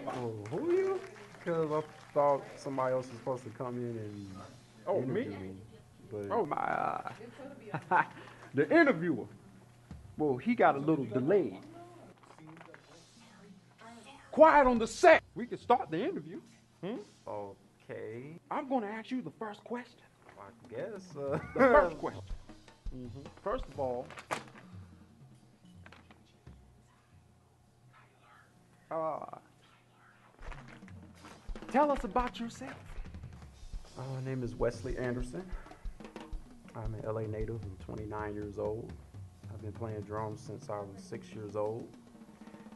Oh, who are you? Because I thought somebody else was supposed to come in and Oh, interview me? me. But Oh, my. The interviewer. Well, he got a little delayed. Quiet on the set. We can start the interview. Hmm? okay, I'm going to ask you the first question. I guess. The first question. First of all, uh, tell us about yourself. My name is Wesley Anderson. I'm an LA native. I'm 29 years old. I've been playing drums since I was 6 years old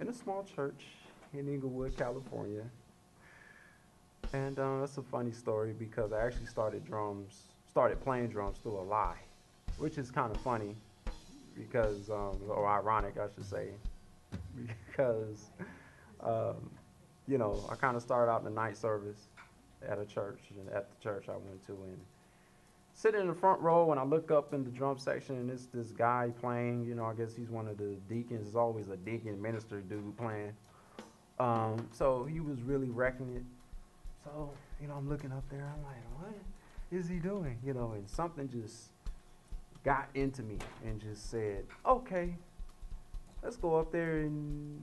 in a small church in Inglewood, California. And that's a funny story because I actually started playing drums through a lie, which is kind of funny because, or ironic, I should say, because, um, I kind of started out in the night service at a church, and at the church I went to, and sitting in the front row, and I look up in the drum section, and it's this guy playing. I guess he's one of the deacons. There's always a deacon minister dude playing. So he was really wrecking it. So, I'm looking up there. I'm like, what is he doing? And something just got into me and just said, okay, let's go up there and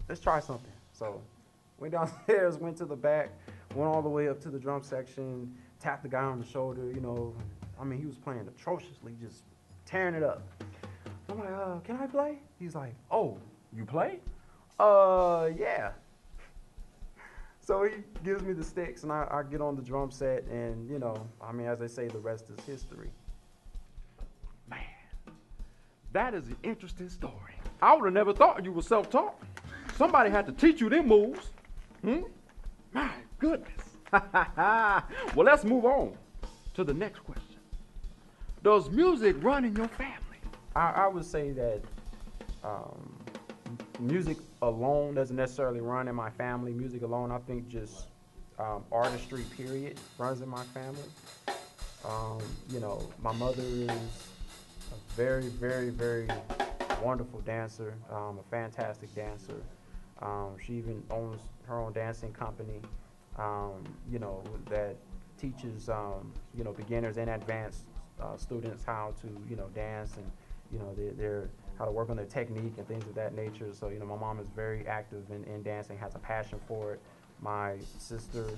let's try something. So, went downstairs, went to the back, went all the way up to the drum section, tapped the guy on the shoulder. I mean, he was playing atrociously, just tearing it up. I'm like, can I play? He's like, oh, you play? Yeah. So he gives me the sticks, and I get on the drum set, and, I mean, as they say, the rest is history. Man, that is an interesting story. I would have never thought you were self-taught. Somebody had to teach you them moves. My goodness. Well, let's move on to the next question. Does music run in your family? I would say that music alone doesn't necessarily run in my family. Music alone, I think just artistry, period, runs in my family. My mother is a very, very, very wonderful dancer, a fantastic dancer. She even owns her own dancing company, that teaches, beginners and advanced students how to, dance and, their how to work on their technique and things of that nature. So, my mom is very active in dancing, has a passion for it. My sister,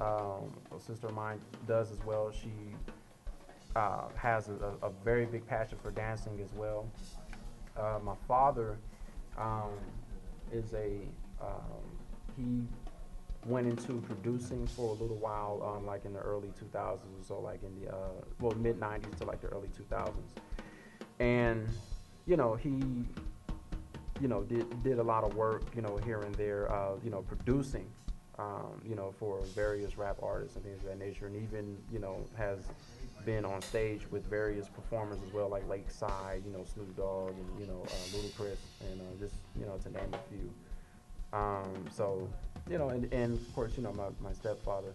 a sister of mine, does as well. She has a very big passion for dancing as well. My father is he went into producing for a little while, like in the early 2000s or so, like in the mid 90s to like the early 2000s. And he did a lot of work, here and there, producing, for various rap artists and things of that nature, and even has been on stage with various performers as well, like Lakeside, Snoop Dogg, and Ludacris, and just to name a few. So and of course my stepfather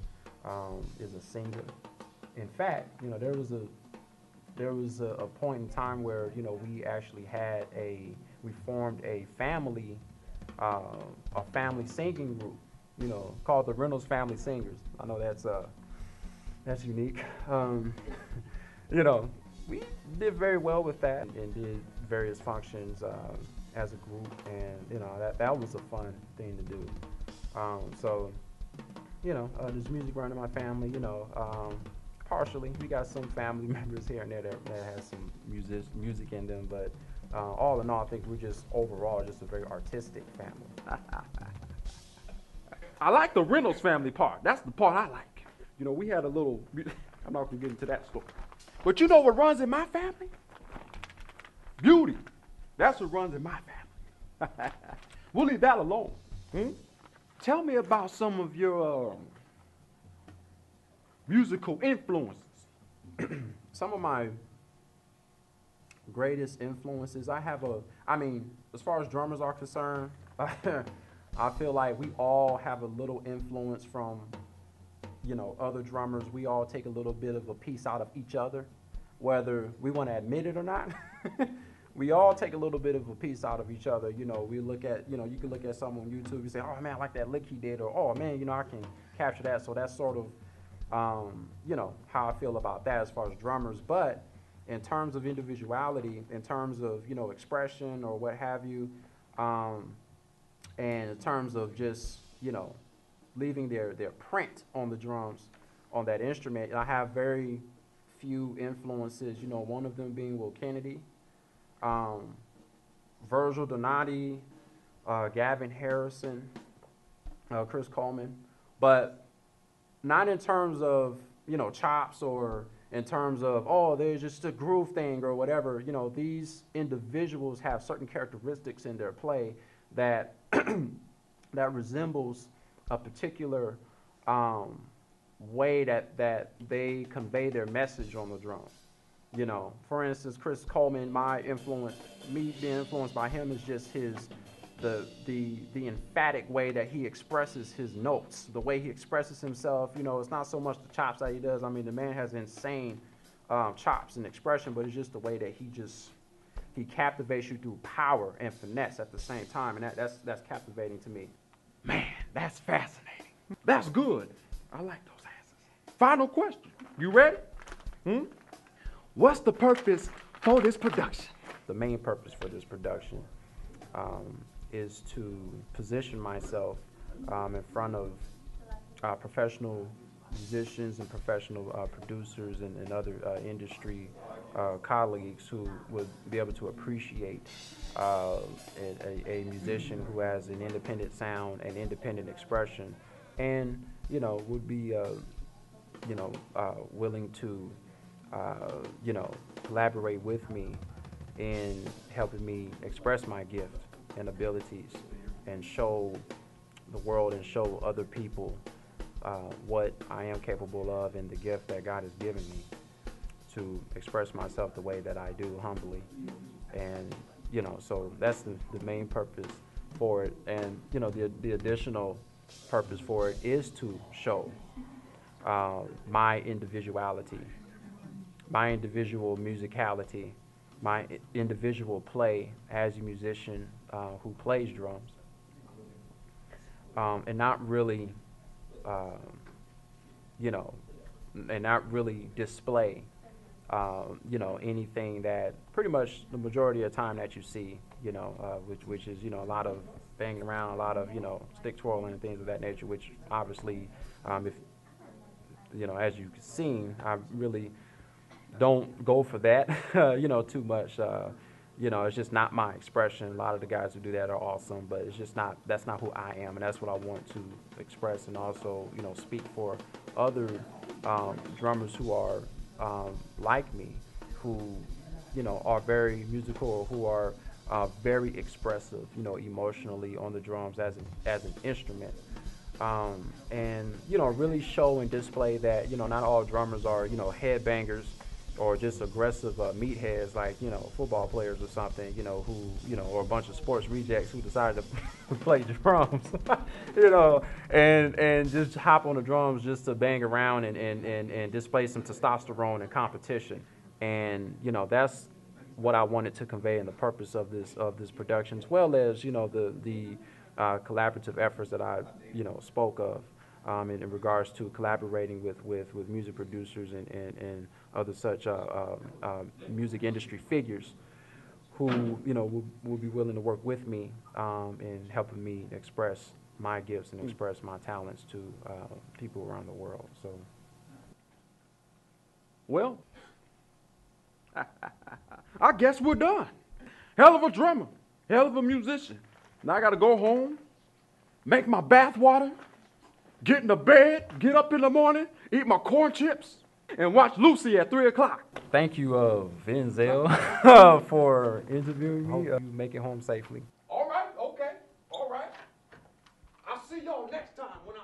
is a singer. In fact, there was a point in time where we actually we formed a family singing group, called the Reynolds Family Singers. I know that's unique. We did very well with that and did various functions as a group, and that was a fun thing to do. So there's music running in my family. Partially, we got some family members here and there that has some music in them, but all in all, I think we're just overall just a very artistic family. I like the Reynolds family part. That's the part I like. We had a little, I'm not going to get into that story. But you know what runs in my family? Beauty. That's what runs in my family. We'll leave that alone. Tell me about some of your musical influences. Some of my greatest influences, as far as drummers are concerned, I feel like we all have a little influence from, other drummers. We all take a little bit of a piece out of each other, whether we want to admit it or not. we all take a little bit of a piece out of each other. You know, we look at, you know, you can look at someone on YouTube, you say, oh man, I like that lick he did, or oh man, you know, I can capture that. So that's sort of, you know, how I feel about that as far as drummers. But in terms of individuality, in terms of, you know, expression or what have you, and in terms of just, you know, leaving their print on the drums, on that instrument, I have very few influences, you know, one of them being Will Kennedy, Virgil Donati, Gavin Harrison, Chris Coleman, but not in terms of, you know, chops or in terms of, oh, there's just a groove thing or whatever. You know, these individuals have certain characteristics in their play that that resembles a particular way that they convey their message on the drum. You know, for instance, Chris Coleman, me being influenced by him is just the emphatic way that he expresses his notes, the way he expresses himself. You know, it's not so much the chops that he does. I mean, the man has insane chops and expression, but it's just the way that he captivates you through power and finesse at the same time, and that's captivating to me. Man, that's fascinating. That's good. I like those answers. Final question. You ready? What's the purpose for this production? The main purpose for this production is to position myself in front of professional musicians and professional producers and other industry colleagues who would be able to appreciate a musician who has an independent sound and independent expression, and you know, would be you know, willing to you know, collaborate with me in helping me express my gift and abilities and show the world and show other people what I am capable of and the gift that God has given me to express myself the way that I do, humbly. And you know, so that's the main purpose for it. And you know, the additional purpose for it is to show my individuality, my individual musicality, my individual play as a musician who plays drums, and not really, you know, and not really display, you know, anything that pretty much the majority of the time that you see, you know, which is, you know, a lot of banging around, a lot of, you know, stick twirling and things of that nature, which obviously, if, you know, as you've seen, I really don't go for that, you know, too much. You know, it's just not my expression. A lot of the guys who do that are awesome, but it's just not, that's not who I am, and that's what I want to express, and also, you know, speak for other drummers who are like me, who, you know, are very musical, or who are very expressive, you know, emotionally on the drums as an instrument. And, you know, really show and display that, you know, not all drummers are, you know, headbangers or just aggressive meatheads like, you know, football players or something, you know, who, you know, or a bunch of sports rejects who decided to play drums, you know, and just hop on the drums just to bang around and display some testosterone and competition. And, you know, that's what I wanted to convey in the purpose of this production, as well as, you know, the collaborative efforts that I, you know, spoke of. In regards to collaborating with music producers and other such music industry figures who, you know, will be willing to work with me in helping me express my gifts and express my talents to people around the world. So, well, I guess we're done. Hell of a drummer, hell of a musician. Now I got to go home, make my bath water, get in the bed, get up in the morning, eat my corn chips, and watch Lucy at 3 o'clock. thank you, Venzel, for interviewing me. You make it home safely. All right, okay, all right. I'll see y'all next time when I